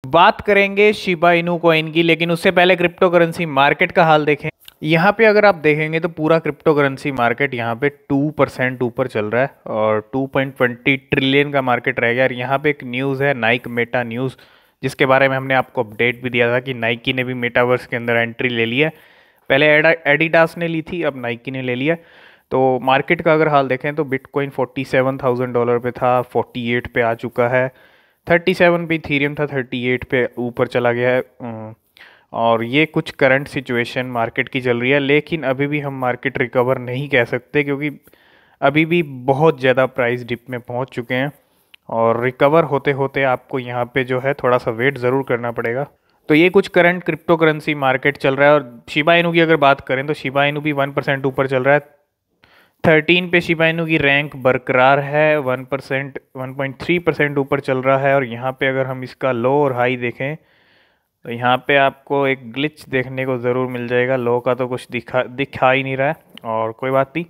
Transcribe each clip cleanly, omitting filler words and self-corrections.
बात करेंगे Shiba Inu coin की, लेकिन उससे पहले क्रिप्टो करेंसी मार्केट का हाल देखें। यहाँ पे अगर आप देखेंगे तो पूरा क्रिप्टो करेंसी मार्केट यहाँ पे 2% ऊपर चल रहा है और 2.20 ट्रिलियन का मार्केट रह गया। और यहाँ पे एक न्यूज़ है, नाइक मेटा न्यूज़, जिसके बारे में हमने आपको अपडेट भी दिया था कि नाइकी ने भी मेटावर्स के अंदर एंट्री ले ली है। पहले एडिडास ने ली थी, अब नाइकी ने ले लिया। तो मार्केट का अगर हाल देखें तो बिटकॉइन $47,000 पे था, 48 पे आ चुका है। 37 पे इथीरियम था, 38 पे ऊपर चला गया है। और ये कुछ करंट सिचुएशन मार्केट की चल रही है, लेकिन अभी भी हम मार्केट रिकवर नहीं कह सकते क्योंकि अभी भी बहुत ज़्यादा प्राइस डिप में पहुंच चुके हैं और रिकवर होते होते आपको यहाँ पे जो है थोड़ा सा वेट ज़रूर करना पड़ेगा। तो ये कुछ करंट क्रिप्टो करेंसी मार्केट चल रहा है। और शिबा इनू की अगर बात करें तो शिबा इनू भी 1% ऊपर चल रहा है। 13 पे शिबा इनू की रैंक बरकरार है, 1%, 1.3% ऊपर चल रहा है। और यहाँ पे अगर हम इसका लो और हाई देखें तो यहाँ पे आपको एक ग्लिच देखने को ज़रूर मिल जाएगा। लो का तो कुछ दिखा ही नहीं रहा है, और कोई बात नहीं।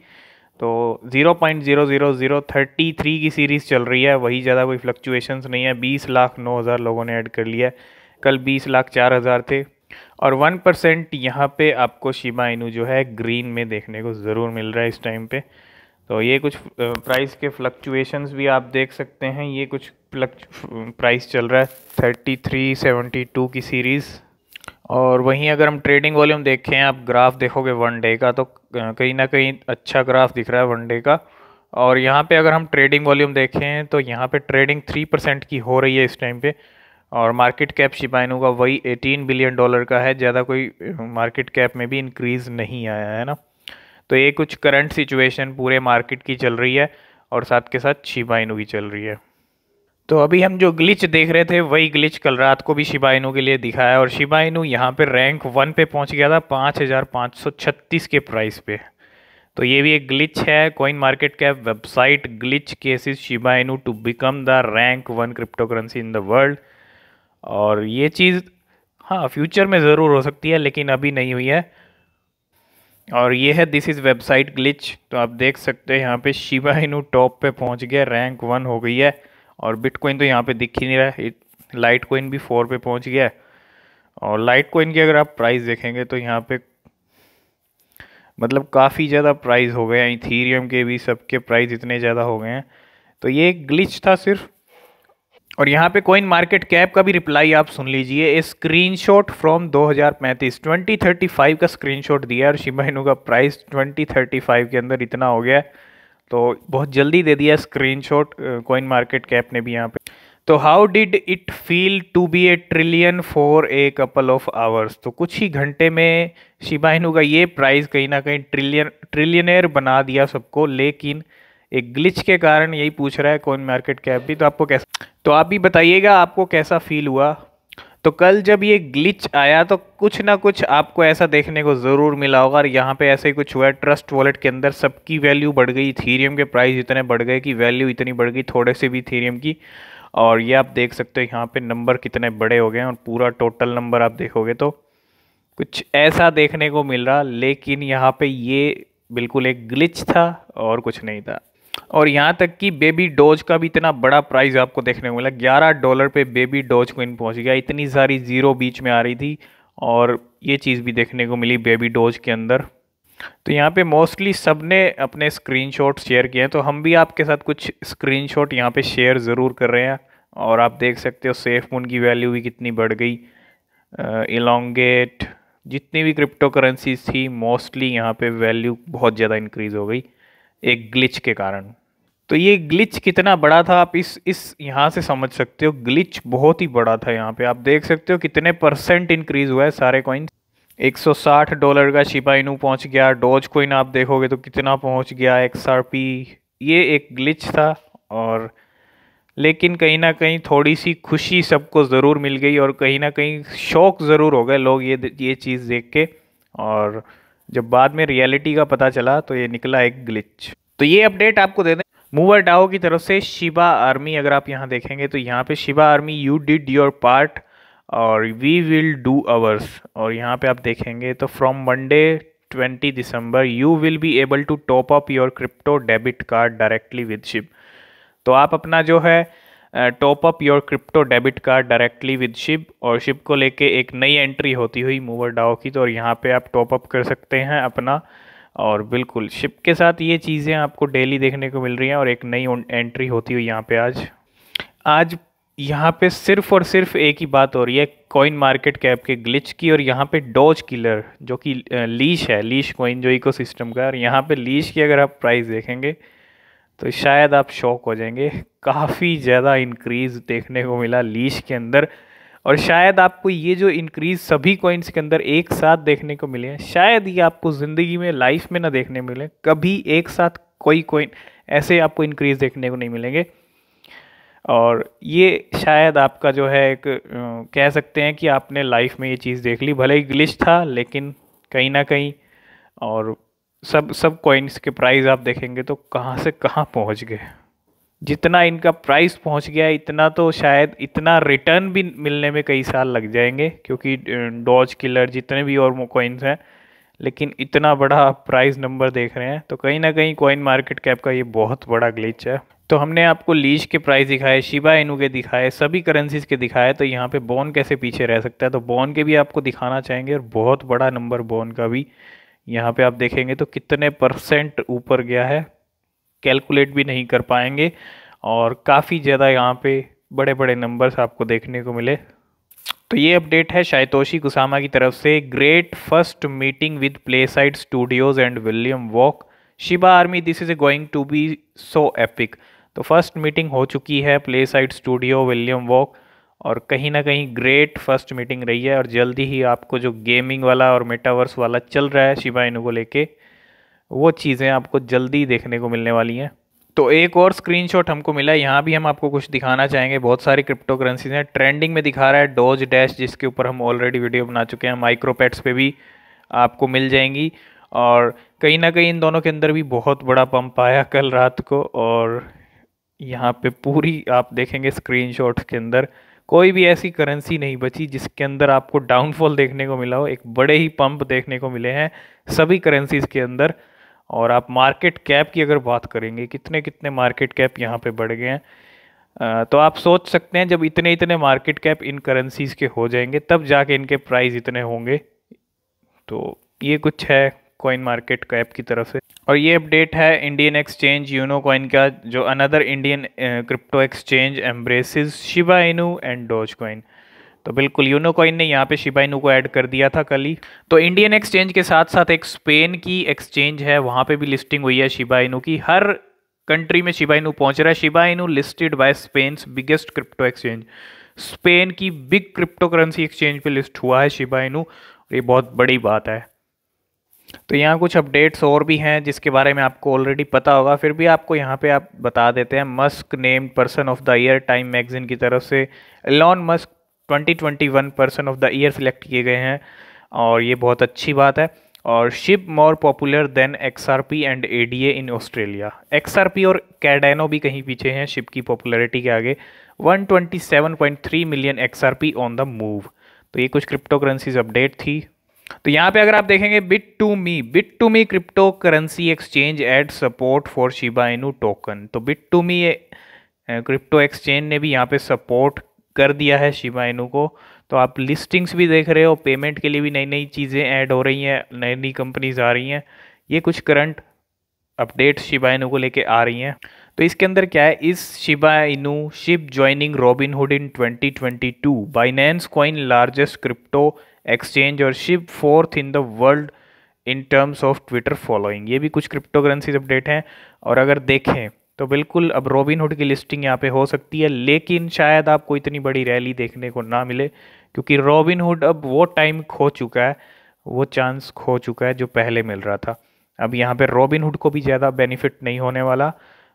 तो 0.00033 की सीरीज़ चल रही है, वही ज़्यादा कोई फ्लक्चुएशंस नहीं है। 20,09,000 लोगों ने ऐड कर लिया है, कल 20,04,000 थे। और 1% यहाँ पे आपको शिबा इनू जो है ग्रीन में देखने को ज़रूर मिल रहा है इस टाइम पे। तो ये कुछ प्राइस के फ्लक्चुएशंस भी आप देख सकते हैं। ये कुछ प्राइस चल रहा है 3372 की सीरीज़। और वहीं अगर हम ट्रेडिंग वॉल्यूम देखें, आप ग्राफ देखोगे वन डे का, तो कहीं ना कहीं अच्छा ग्राफ दिख रहा है वन डे का। और यहाँ पे अगर हम ट्रेडिंग वॉल्यूम देखें तो यहाँ पे ट्रेडिंग 3% की हो रही है इस टाइम पे। और मार्केट कैप शिबा इनू का वही $18 बिलियन का है, ज़्यादा कोई मार्केट कैप में भी इंक्रीज़ नहीं आया है ना। तो ये कुछ करंट सिचुएशन पूरे मार्केट की चल रही है और साथ के साथ शिबा इनू की चल रही है। तो अभी हम जो ग्लिच देख रहे थे वही ग्लिच कल रात को भी शिबा इनू के लिए दिखा है। और शिबा इनू यहाँ पे रैंक 1 पे पहुँच गया था 5,536 के प्राइस पे। तो ये भी एक ग्लिच है। CoinMarketCap website glitch cases Shiba Inu to become the rank 1 cryptocurrency in the world. और ये चीज़ हाँ फ्यूचर में ज़रूर हो सकती है, लेकिन अभी नहीं हुई है। और ये है दिस इज़ वेबसाइट ग्लिच। तो आप देख सकते हैं यहाँ पे शिबा इनू टॉप पे पहुँच गया, रैंक 1 हो गई है। और बिटकॉइन तो यहाँ पे दिख ही नहीं रहा है। लाइट कॉइन भी 4 पे पहुँच गया है। और लाइट कॉइन की अगर आप प्राइस देखेंगे तो यहाँ पे मतलब काफ़ी ज़्यादा प्राइस हो गए हैं। इथीरियम के भी सबके प्राइस इतने ज़्यादा हो गए हैं। तो ये एक ग्लिच था सिर्फ। और यहाँ पे कॉइन मार्केट कैप का भी रिप्लाई आप सुन लीजिए। ए स्क्रीनशॉट फ्रॉम 2035 का स्क्रीनशॉट दिया है और शिबा इनू का प्राइस 2035 के अंदर इतना हो गया है। तो बहुत जल्दी दे दिया स्क्रीनशॉट कॉइन मार्केट कैप ने भी यहाँ पे। तो how did it feel to be a trillion for a couple of hours. तो कुछ ही घंटे में शिबा इनू का ये प्राइस कहीं ना कहीं ट्रिलियनेयर बना दिया सबको। लेकिन एक ग्लिच के कारण यही पूछ रहा है कॉइन मार्केट कैप भी। तो आपको कैसा, तो आप भी बताइएगा आपको कैसा फील हुआ। तो कल जब ये ग्लिच आया तो कुछ ना कुछ आपको ऐसा देखने को ज़रूर मिला होगा। और यहाँ पे ऐसे ही कुछ हुआ है। ट्रस्ट वॉलेट के अंदर सबकी वैल्यू बढ़ गई, इथीरियम के प्राइस इतने बढ़ गए कि वैल्यू इतनी बढ़ गई थोड़े से भी इथीरियम की। और ये आप देख सकते हो यहाँ पे नंबर कितने बड़े हो गए हैं। और पूरा टोटल नंबर आप देखोगे तो कुछ ऐसा देखने को मिल रहा। लेकिन यहाँ पे ये बिल्कुल एक ग्लिच था और कुछ नहीं था। और यहाँ तक कि बेबी डोज का भी इतना बड़ा प्राइस आपको देखने को मिला। $11 पे बेबी डोज कॉइन पहुँच गया। इतनी सारी ज़ीरो बीच में आ रही थी और ये चीज़ भी देखने को मिली बेबी डोज के अंदर। तो यहाँ पे मोस्टली सब ने अपने स्क्रीनशॉट शेयर किए हैं। तो हम भी आपके साथ कुछ स्क्रीनशॉट यहाँ पे शेयर ज़रूर कर रहे हैं। और आप देख सकते हो सेफ मून की वैल्यू भी कितनी बढ़ गई। इलोंगेट जितनी भी क्रिप्टो करेंसीज थी मोस्टली यहाँ पे वैल्यू बहुत ज़्यादा इंक्रीज़ हो गई एक ग्लिच के कारण। तो ये ग्लिच कितना बड़ा था आप इस यहाँ से समझ सकते हो। ग्लिच बहुत ही बड़ा था। यहाँ पे आप देख सकते हो कितने % इंक्रीज हुआ है सारे कॉइन्स। $160 का शिबा इनू पहुँच गया। डोज कॉइन आप देखोगे तो कितना पहुँच गया, XRP। ये एक ग्लिच था। और लेकिन कहीं ना कहीं थोड़ी सी खुशी सबको ज़रूर मिल गई और कहीं ना कहीं शौक ज़रूर हो गए लोग ये चीज़ देख के। और जब बाद में रियलिटी का पता चला तो ये निकला एक ग्लिच। तो ये अपडेट आपको दे दें मूवर डाओ की तरफ से। शिबा आर्मी अगर आप यहाँ देखेंगे तो यहाँ पे Shiba army you did your part और वी विल डू अवर्स। और यहाँ पे आप देखेंगे तो from Monday 20 December you will be able to top up your crypto debit card directly with Shib. तो आप अपना जो है top up your crypto debit card directly with Shib, और शिप को लेके एक नई एंट्री होती हुई मूवर डाओ की, तो और यहाँ पे आप टॉप अप कर सकते हैं अपना। और बिल्कुल शिप के साथ ये चीज़ें आपको डेली देखने को मिल रही हैं, और एक नई एंट्री होती हुई यहाँ पे आज आज यहाँ पे सिर्फ और सिर्फ एक ही बात हो रही है कॉइन मार्केट कैप के ग्लिच की, और यहाँ पे डॉज किलर जो कि लीश है, लीश कॉइन जो इकोसिस्टम का है, और यहाँ पे लीश की अगर आप प्राइस देखेंगे तो शायद आप शॉक हो जाएंगे। काफ़ी ज़्यादा इंक्रीज देखने को मिला लीश के अंदर, और शायद आपको ये जो इंक्रीज सभी कॉइन्स के अंदर एक साथ देखने को मिले हैं, शायद ये आपको ज़िंदगी में लाइफ में ना देखने मिले कभी एक साथ। कोई कॉइन ऐसे आपको इंक्रीज देखने को नहीं मिलेंगे, और ये शायद आपका जो है एक कह सकते हैं कि आपने लाइफ में ये चीज़ देख ली। भले ही ग्लिच था, लेकिन कहीं ना कहीं, और सब कॉइन्स के प्राइस आप देखेंगे तो कहाँ से कहाँ पहुँच गए। जितना इनका प्राइस पहुँच गया इतना तो शायद इतना रिटर्न भी मिलने में कई साल लग जाएंगे, क्योंकि डॉज किलर जितने भी और कॉइन्स हैं, लेकिन इतना बड़ा प्राइस नंबर देख रहे हैं, तो कहीं ना कहीं कॉइन मार्केट कैप का ये बहुत बड़ा ग्लिच है। तो हमने आपको लीश के प्राइस दिखाए, शिबा इनू के दिखाए, सभी करेंसीज के दिखाए, तो यहाँ पे बॉन कैसे पीछे रह सकता है, तो बॉन के भी आपको दिखाना चाहेंगे, और बहुत बड़ा नंबर बॉन का भी यहाँ पे आप देखेंगे तो कितने % ऊपर गया है, कैलकुलेट भी नहीं कर पाएंगे, और काफ़ी ज़्यादा यहाँ पे बड़े बड़े नंबर्स आपको देखने को मिले। तो ये अपडेट है शाइतोशी कुसामा की तरफ से। Great first meeting with Playside studios and William Volk, Shiba army this is going to be so epic. तो फर्स्ट मीटिंग हो चुकी है प्लेसाइड स्टूडियो विलियम वॉक, और कहीं ना कहीं ग्रेट फर्स्ट मीटिंग रही है, और जल्दी ही आपको जो गेमिंग वाला और मेटावर्स वाला चल रहा है शिबा इनू को लेके, वो चीज़ें आपको जल्दी देखने को मिलने वाली हैं। तो एक और स्क्रीनशॉट हमको मिला है, यहाँ भी हम आपको कुछ दिखाना चाहेंगे। बहुत सारी क्रिप्टो करेंसीज हैं, ट्रेंडिंग में दिखा रहा है डॉज डैश, जिसके ऊपर हम ऑलरेडी वीडियो बना चुके हैं। माइक्रोपैट्स पे भी आपको मिल जाएंगी, और कहीं ना कहीं इन दोनों के अंदर भी बहुत बड़ा पंप आया कल रात को, और यहाँ पे पूरी आप देखेंगे स्क्रीनशॉट के अंदर कोई भी ऐसी करेंसी नहीं बची जिसके अंदर आपको डाउनफॉल देखने को मिला हो। एक बड़े ही पंप देखने को मिले हैं सभी करेंसीज के अंदर। और आप मार्केट कैप की अगर बात करेंगे, कितने कितने मार्केट कैप यहाँ पे बढ़ गए हैं, तो आप सोच सकते हैं जब इतने इतने मार्केट कैप इन करेंसीज के हो जाएंगे तब जाके इनके प्राइस इतने होंगे। तो ये कुछ है कॉइन मार्केट कैप की तरफ से। और ये अपडेट है इंडियन एक्सचेंज यूनो कॉइन का, जो another Indian crypto exchange embraces Shiba Inu and Dogecoin. तो बिल्कुल यूनो कॉइन ने यहाँ पे शिबा इनू को ऐड कर दिया था कल ही। तो इंडियन एक्सचेंज के साथ साथ एक स्पेन की एक्सचेंज है, वहाँ पे भी लिस्टिंग हुई है शिबा इनू की। हर कंट्री में शिबा इनू पहुँच रहा है। Shiba Inu listed by spans biggest crypto exchange, Spain की बिग क्रिप्टो करेंसी एक्सचेंज पे लिस्ट हुआ है शिबा इनू, ये बहुत बड़ी बात है। तो यहाँ कुछ अपडेट्स और भी हैं जिसके बारे में आपको ऑलरेडी पता होगा, फिर भी आपको यहाँ पे आप बता देते हैं। Musk named person of the year time magazine की तरफ से। Elon Musk 2021 person of the year select किए गए हैं, और ये बहुत अच्छी बात है। और Shib more popular than XRP and ADA in Australia. XRP और कैडानो भी कहीं पीछे हैं शिप की पॉपुलैरिटी के आगे। 127.3 million XRP on the move. तो ये कुछ क्रिप्टो करेंसीज अपडेट थी। तो यहाँ पे अगर आप देखेंगे Bit2Me cryptocurrency exchange add support for Shiba Inu token. तो Bit2Me क्रिप्टो एक्सचेंज ने भी यहाँ पे सपोर्ट कर दिया है शिबा इनू को। तो आप लिस्टिंग्स भी देख रहे हो, पेमेंट के लिए भी नई नई चीज़ें ऐड हो रही हैं, नई नई कंपनीज आ रही हैं। ये कुछ करंट अपडेट्स शिबा इनू को लेके आ रही हैं। तो इसके अंदर क्या है, इस Shiba Inu SHIB joining Robinhood in 2022, Binance coin largest crypto exchange, और SHIB 4th in the world in terms of Twitter following. ये भी कुछ क्रिप्टो करेंसीज अपडेट हैं। और अगर देखें तो बिल्कुल अब रॉबिनहुड की लिस्टिंग यहाँ पे हो सकती है, लेकिन शायद आपको इतनी बड़ी रैली देखने को ना मिले, क्योंकि रॉबिनहुड अब वो टाइम खो चुका है, वो चांस खो चुका है जो पहले मिल रहा था। अब यहाँ पे रॉबिनहुड को भी ज़्यादा बेनिफिट नहीं होने वाला,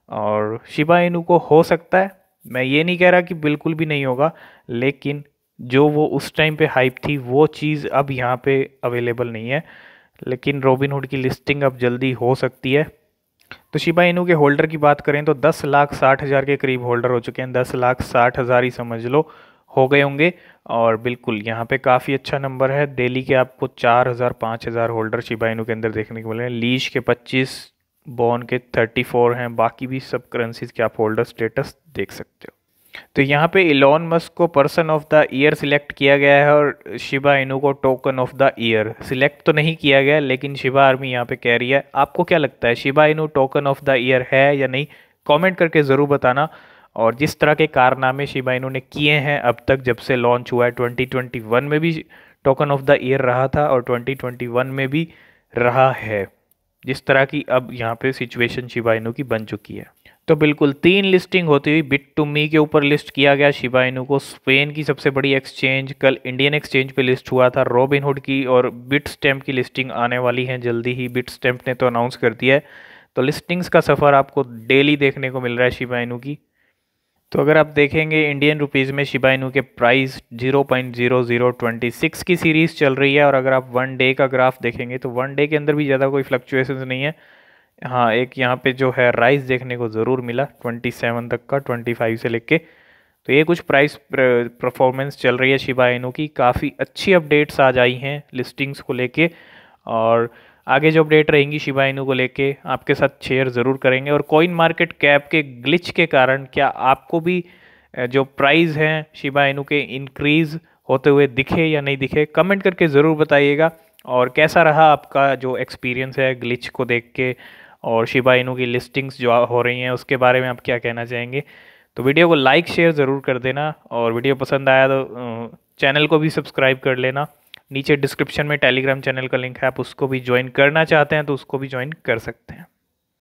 और शिबा इनू को हो सकता है। मैं ये नहीं कह रहा कि बिल्कुल भी नहीं होगा, लेकिन जो वो उस टाइम पे हाइप थी वो चीज़ अब यहाँ पे अवेलेबल नहीं है। लेकिन रॉबिनहुड की लिस्टिंग अब जल्दी हो सकती है। तो शिबा इनू के होल्डर की बात करें तो 10,60,000 के करीब होल्डर हो चुके हैं। 10,60,000 ही समझ लो हो गए होंगे। और बिल्कुल यहाँ पे काफ़ी अच्छा नंबर है। डेली के आपको 4,000 5,000 होल्डर शिबा इनू के अंदर देखने को मिले हैं। लीश के 25, बॉन के 34 हैं। बाकी भी सब करेंसीज के आप होल्डर स्टेटस देख सकते हो। तो यहाँ पे इलॉन मस्क को person of the year select किया गया है और शिबा इनू को token of the year select तो नहीं किया गया, लेकिन शिबा आर्मी यहाँ पे कह रही है। आपको क्या लगता है, Shiba Inu token of the year है या नहीं? कमेंट करके ज़रूर बताना। और जिस तरह के कारनामे शिबा इनू ने किए हैं अब तक जब से लॉन्च हुआ है, 2021 में भी टोकन ऑफ द ईयर रहा था और 2021 में भी रहा है, जिस तरह की अब यहाँ पे सिचुएशन शिबा इनू की बन चुकी है। तो बिल्कुल 3 लिस्टिंग होती हुई बिट2मी के ऊपर लिस्ट किया गया शिबा इनू को। स्पेन की सबसे बड़ी एक्सचेंज, कल इंडियन एक्सचेंज पे लिस्ट हुआ था रॉबिनहुड की, और बिटस्टैम्प की लिस्टिंग आने वाली है जल्दी ही। बिटस्टैम्प ने तो अनाउंस कर दिया है। तो लिस्टिंग्स का सफ़र आपको डेली देखने को मिल रहा है शिबा इनू की। तो अगर आप देखेंगे इंडियन रुपीज़ में शिबा इनू के प्राइस 0.0026 की सीरीज़ चल रही है। और अगर आप 1 डे का ग्राफ देखेंगे तो 1 डे के अंदर भी ज़्यादा कोई फ्लक्चुएशंस नहीं है। हाँ, एक यहाँ पे जो है राइस देखने को ज़रूर मिला 27 तक का, 25 से लेके। तो ये कुछ प्राइस परफॉर्मेंस चल रही है शिबा इनू की। काफ़ी अच्छी अपडेट्स आज आई हैं लिस्टिंग्स को लेके, और आगे जो अपडेट रहेंगी शिबा इनू को लेके आपके साथ शेयर ज़रूर करेंगे। और कॉइन मार्केट कैप के ग्लिच के कारण क्या आपको भी जो प्राइस हैं शिबा इनू के इंक्रीज़ होते हुए दिखे या नहीं दिखे, कमेंट करके ज़रूर बताइएगा। और कैसा रहा आपका जो एक्सपीरियंस है ग्लिच को देख के, और शिबा इनू की लिस्टिंग्स जो हो रही हैं उसके बारे में आप क्या कहना चाहेंगे? तो वीडियो को लाइक शेयर ज़रूर कर देना, और वीडियो पसंद आया तो चैनल को भी सब्सक्राइब कर लेना। नीचे डिस्क्रिप्शन में टेलीग्राम चैनल का लिंक है, आप उसको भी ज्वाइन करना चाहते हैं तो उसको भी ज्वाइन कर सकते हैं।